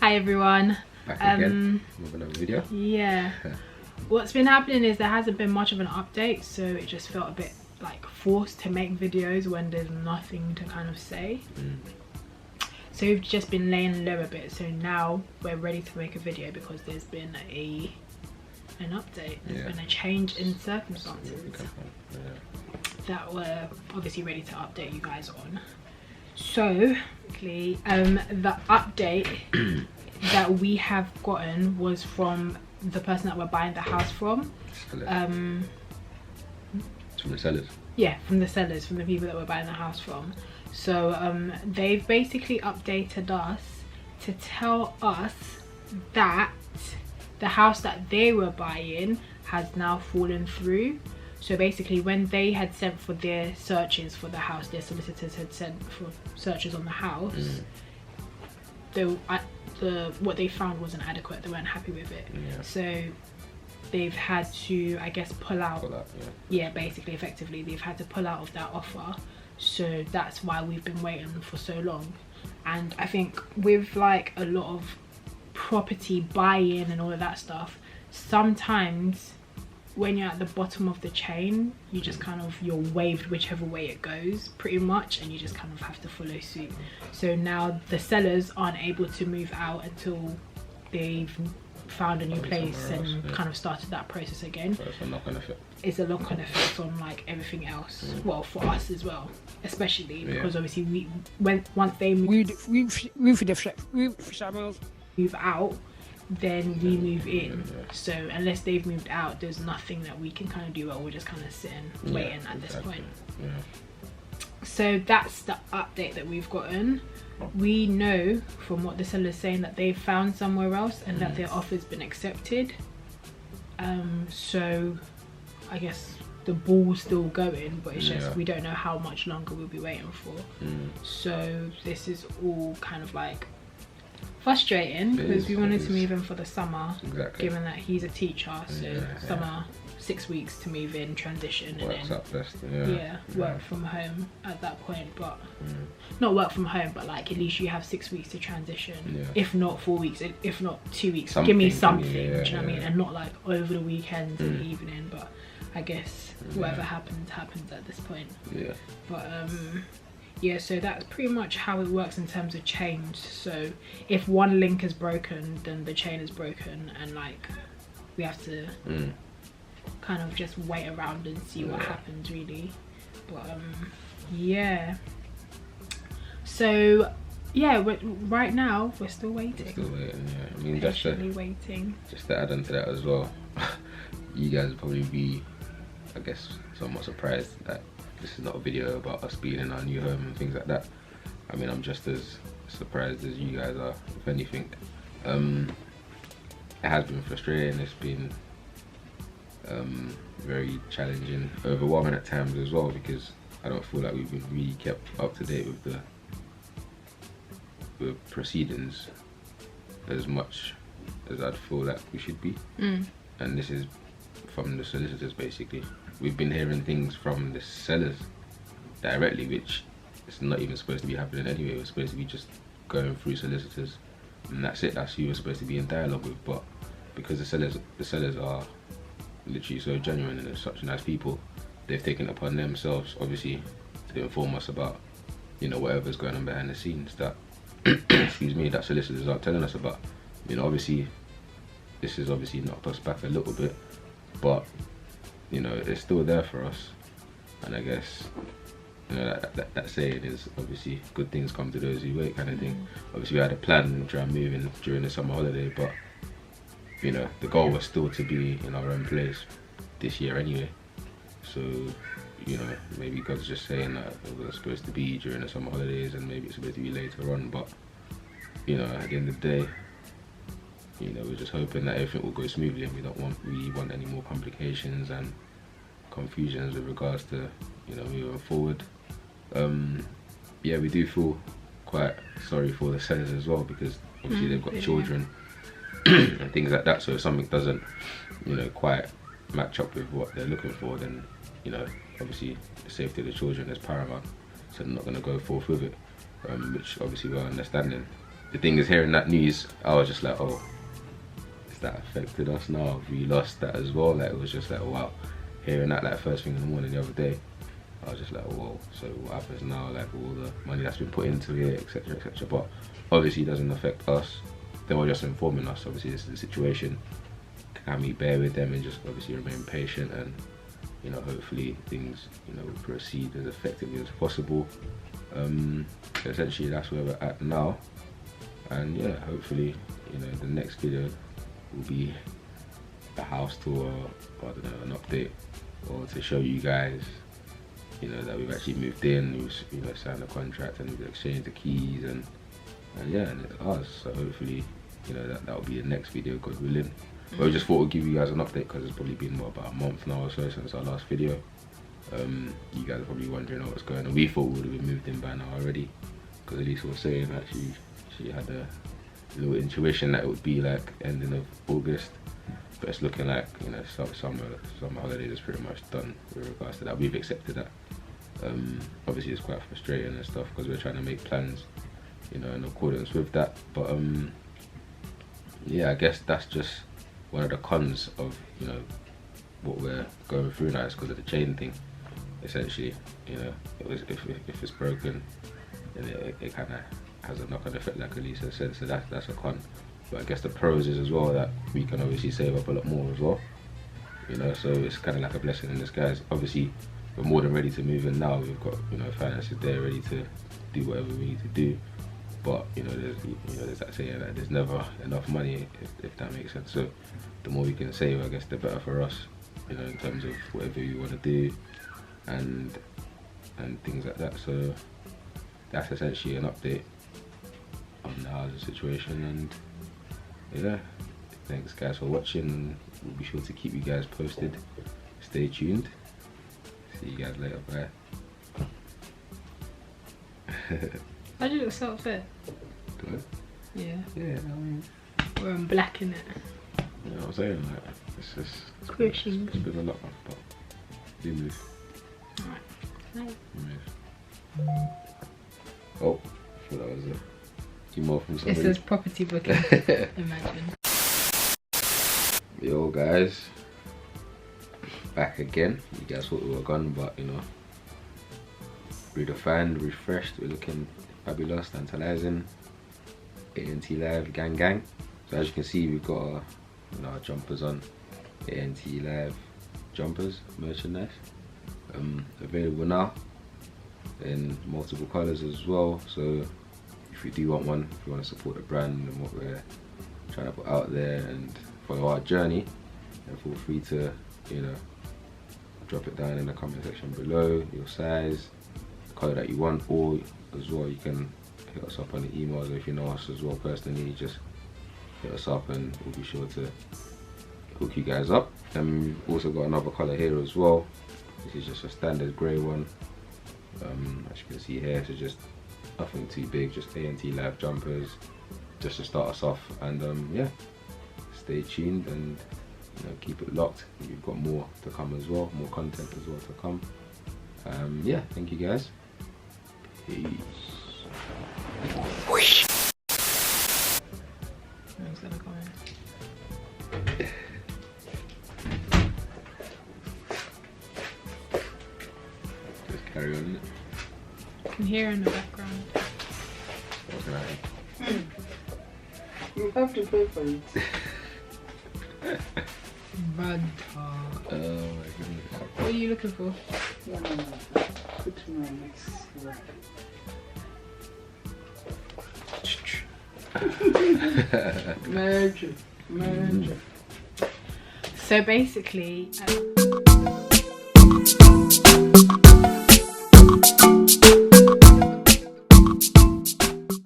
Hi everyone. Back again with another video. Yeah. What's been happening is there hasn't been much of an update, so it just felt a bit like forced to make videos when there's nothing to kind of say. So we've just been laying low a bit, so now we're ready to make a video because there's been an update. There's been a change in circumstances that we're obviously ready to update you guys on. So the update that we have gotten was from the person that we're buying the house from. From the sellers? Yeah, from the sellers, from the people that we're buying the house from. So they've basically updated us to tell us that the house that they were buying has now fallen through. So basically when they had sent for their searches for the house, their solicitors had sent for searches on the house, what they found wasn't adequate. They weren't happy with it. So they've had to, I guess, pull out. Basically, effectively they've had to pull out of that offer. So that's why we've been waiting for so long. And I think with like a lot of property buy-in and all of that stuff, sometimes when you're at the bottom of the chain, you just kind of, you're waved whichever way it goes pretty much, and you just kind of have to follow suit. So now the sellers aren't able to move out until they've found a new place and kind of started that process again. So it's a knock-on effect. It's a knock-on effect on like everything else. Well, for us as well, especially because obviously once they move out, then we move in. So unless they've moved out, there's nothing that we can kind of do. Well, we're just kind of sitting waiting at this point. So that's the update that we've gotten. We know from what the seller's saying that they've found somewhere else and that their offer's been accepted. So I guess the ball's still going, but it's just we don't know how much longer we'll be waiting for. So this is all kind of like frustrating because we wanted to move in for the summer, given that he's a teacher. So summer, 6 weeks to move in, transition, works and then up best, work from home at that point. But not work from home, but like at least you have 6 weeks to transition, if not 4 weeks, if not 2 weeks. Give me something, do you know what I mean? And not like over the weekends and the evening. But I guess whatever happens at this point. But yeah, so that's pretty much how it works in terms of change. So if one link is broken, then the chain is broken, and like we have to kind of just wait around and see what happens, really. But yeah, so yeah, right now we're still waiting. I mean, just to add on to that as well, you guys will probably be, I guess, somewhat surprised that this is not a video about us being in our new home and things like that. I mean, I'm just as surprised as you guys are, if anything. It has been frustrating. It's been very challenging, overwhelming at times as well, because I don't feel like we've been really kept up to date with the proceedings as much as I'd feel like we should be. And this is from the solicitors, basically. We've been hearing things from the sellers directly, which is not even supposed to be happening anyway. We're supposed to be just going through solicitors, and that's it. That's who we're supposed to be in dialogue with. But because the sellers are literally so genuine and they're such nice people, they've taken it upon themselves, obviously, to inform us about, you know, whatever's going on behind the scenes that excuse me, that solicitors aren't telling us about. You know, obviously this has obviously knocked us back a little bit, but you know, it's still there for us. And I guess, you know, that saying is obviously good things come to those who wait, kind of thing. Obviously we had a plan to try and move in during the summer holiday, but you know, the goal was still to be in our own place this year anyway. So, you know, maybe God's just saying that it was supposed to be during the summer holidays and maybe it's supposed to be later on. But you know, at the end of the day, you know, we're just hoping that everything will go smoothly, and we don't want any more complications and confusions with regards to, you know, moving forward. Yeah, we do feel quite sorry for the sellers as well, because obviously they've got children and things like that. So if something doesn't, you know, quite match up with what they're looking for, then, you know, obviously the safety of the children is paramount. So they're not going to go forth with it, which obviously we're understanding. the thing is, hearing that news, I was just like, oh, has that affected us now? Have we lost that as well? Like, it was just like, wow. Hearing that like first thing in the morning the other day, I was just like, whoa, so what happens now? Like, all the money that's been put into it, etc, etc. But obviously it doesn't affect us. They were just informing us, obviously this is the situation. Can we bear with them and just obviously remain patient, and you know, hopefully things, you know, will proceed as effectively as possible. So essentially that's where we're at now, and yeah, hopefully, you know, the next video will be a house tour, or I don't know, an update, or to show you guys, you know, that we've actually moved in, we've, you know, signed a contract and we've exchanged the keys, and yeah, and it's us. So hopefully, you know, that will be the next video, God willing. But we just thought we'd give you guys an update because it's probably been about a month now or so since our last video. You guys are probably wondering what's going on. We thought we would have been moved in by now already, because Elisa was saying that she had a little intuition that it would be like ending of August, but it's looking like, you know, summer holidays is pretty much done with regards to that. We've accepted that. Obviously it's quite frustrating and stuff because we're trying to make plans, you know, in accordance with that. But yeah, I guess that's just one of the cons of, you know, what we're going through now, is because of the chain thing. Essentially, you know, if it's broken, then it kind of has a knock-on effect, like Elisa said. So that's a con. But I guess the pros is as well that we can obviously save up a lot more as well. You know, so it's kind of like a blessing in disguise. Obviously, we're more than ready to move in now. We've got, you know, finances there ready to do whatever we need to do. But you know, there's that saying that there's never enough money, if that makes sense. So the more we can save, I guess, the better for us. You know, in terms of whatever you want to do, and things like that. So that's essentially an update on the housing situation. And yeah, thanks guys for watching. We'll be sure to keep you guys posted. Stay tuned. See you guys later. Bye. I do look so fit. Good. Yeah. Yeah, I mean, we're in black in it. You know what I'm saying? Like, it's just squishing. It's a bit of a lot, but do move. Alright. Nice. Move. Oh, I thought that was a few more from somebody. It says property booking. Imagine. Yo guys, back again. You guys thought we were gone, but you know, redefined, refreshed. We're looking fabulous, tantalizing. ANT Live, gang. So as you can see, we've got our, you know, our jumpers on. ANT Live jumpers, merchandise, available now in multiple colors as well. So if you do want one, if you want to support the brand and what we're trying to put out there and follow our journey, then feel free to, you know, drop it down in the comment section below, your size, the color that you want, or as well you can hit us up on the emails, or if you know us as well personally, just hit us up and we'll be sure to hook you guys up. And we've also got another color here as well. This is just a standard grey one, as you can see here. So just nothing too big, just ANT Live jumpers, just to start us off. And yeah, stay tuned and, you know, keep it locked. We've got more to come as well, more content as well to come. Yeah, thank you guys. Peace. Whoosh. Who's gonna come in? Just carry on. I can hear in the background. What's gonna happen? You have to pay for it. Runtown. Oh my goodness. What are you looking for? No. Put my next work. Merge. So basically